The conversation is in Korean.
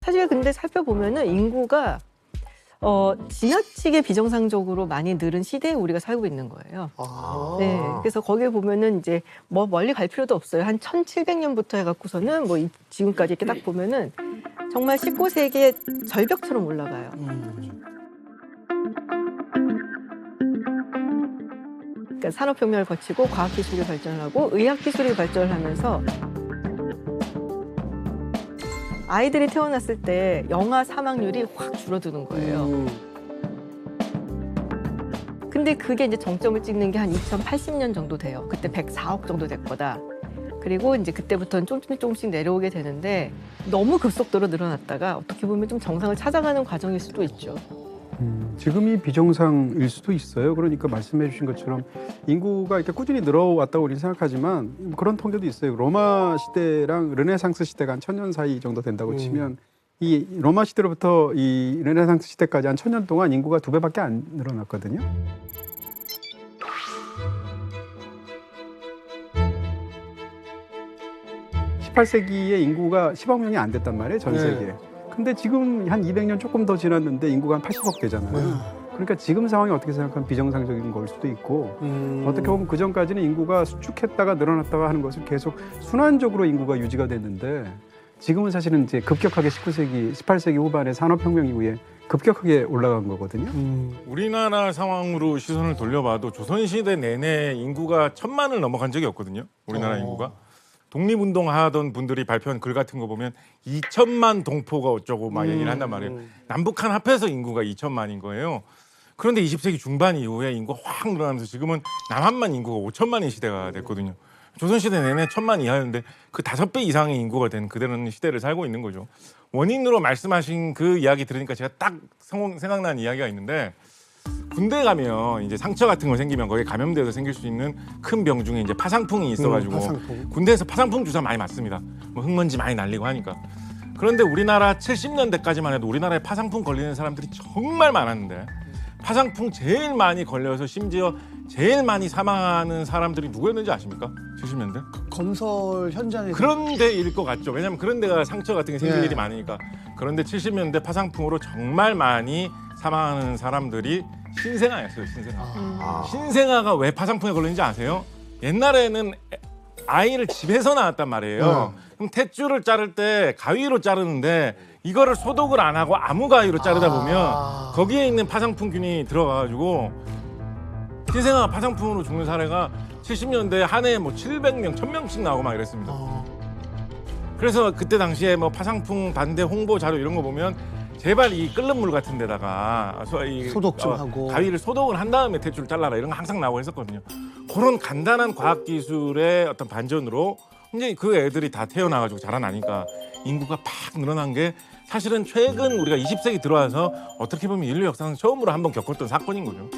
사실 근데 살펴보면은 인구가 지나치게 비정상적으로 많이 늘은 시대에 우리가 살고 있는 거예요. 네, 그래서 거기에 보면은 이제 뭐 멀리 갈 필요도 없어요. 한 1700년부터 해갖고서는 뭐 지금까지 이렇게 딱 보면은 정말 19세기의 절벽처럼 올라가요. 그러니까 산업혁명을 거치고 과학기술이 발전하고 의학기술이 발전을 하면서 아이들이 태어났을 때 영아 사망률이 확 줄어드는 거예요. 근데 그게 이제 정점을 찍는 게 한 2080년 정도 돼요. 그때 104억 정도 될 거다. 그리고 이제 그때부터는 조금씩 내려오게 되는데 너무 급속도로 늘어났다가 어떻게 보면 좀 정상을 찾아가는 과정일 수도 있죠. 지금이 비정상일 수도 있어요. 그러니까 말씀해 주신 것처럼 인구가 이렇게 꾸준히 늘어왔다고 우리는 생각하지만 그런 통계도 있어요. 로마 시대랑 르네상스 시대가 한 1000년 사이 정도 된다고 치면 이 로마 시대로부터 이 르네상스 시대까지 한 1000년 동안 인구가 2배밖에 안 늘어났거든요. (18세기에) 인구가 10억 명이 안 됐단 말이에요, 전 세계에. 근데 지금 한 200년 조금 더 지났는데 인구가 한 80억 되잖아요. 그러니까 지금 상황이 어떻게 생각하면 비정상적인 걸 수도 있고 어떻게 보면 그 전까지는 인구가 수축했다가 늘어났다가 하는 것을 계속 순환적으로 인구가 유지가 됐는데 지금은 사실은 이제 급격하게 19세기, 18세기 후반에 산업혁명 이후에 급격하게 올라간 거거든요. 우리나라 상황으로 시선을 돌려봐도 조선시대 내내 인구가 1000만을 넘어간 적이 없거든요. 우리나라 인구가. 독립운동 하던 분들이 발표한 글 같은 거 보면 2천만 동포가 어쩌고 막 얘기를 한단 말이에요. 남북한 합해서 인구가 2천만인 거예요. 그런데 20세기 중반 이후에 인구가 확 늘어나면서 지금은 남한만 인구가 5천만인 시대가 됐거든요. 조선시대 내내 1000만 이하였는데 그 5배 이상의 인구가 된 그대로는 시대를 살고 있는 거죠. 원인으로 말씀하신 그 이야기 들으니까 제가 딱 생각난 이야기가 있는데 군대 가면 이제 상처 같은 거 생기면 거기에 감염돼서 생길 수 있는 큰 병 중에 이제 파상풍이 있어가지고 파상풍. 군대에서 파상풍 주사 많이 맞습니다. 뭐 흙먼지 많이 날리고 하니까. 그런데 우리나라 70년대까지만 해도 우리나라에 파상풍 걸리는 사람들이 정말 많았는데 파상풍 제일 많이 걸려서 심지어 제일 많이 사망하는 사람들이 누구였는지 아십니까? 70년대? 건설 현장에 그런 데일 것 같죠. 왜냐하면 그런 데가 상처 같은 게 생길 네. 일이 많으니까. 그런데 70년대 파상풍으로 정말 많이 사망하는 사람들이 신생아였어요. 신생아. 신생아가 왜 파상풍에 걸리는지 아세요? 옛날에는 아이를 집에서 낳았단 말이에요. 그럼 탯줄을 자를 때 가위로 자르는데 이거를 소독을 안 하고 아무 가위로 자르다 보면 거기에 있는 파상풍균이 들어가가지고 신생아가 파상풍으로 죽는 사례가 70년대에 한 해에 뭐 700명, 1000명씩 나오고 막 이랬습니다. 그래서 그때 당시에 뭐 파상풍 반대 홍보 자료 이런 거 보면 제발 이 끓는 물 같은 데다가 소독 좀 하고. 가위를 소독을 한 다음에 탯줄 잘라라 이런 거 항상 나오고 했었거든요. 그런 간단한 과학 기술의 어떤 반전으로 이제 그 애들이 다 태어나가지고 자라나니까 인구가 팍 늘어난 게 사실은 최근 우리가 20세기 들어와서 어떻게 보면 인류 역사상 처음으로 한번 겪었던 사건인 거죠.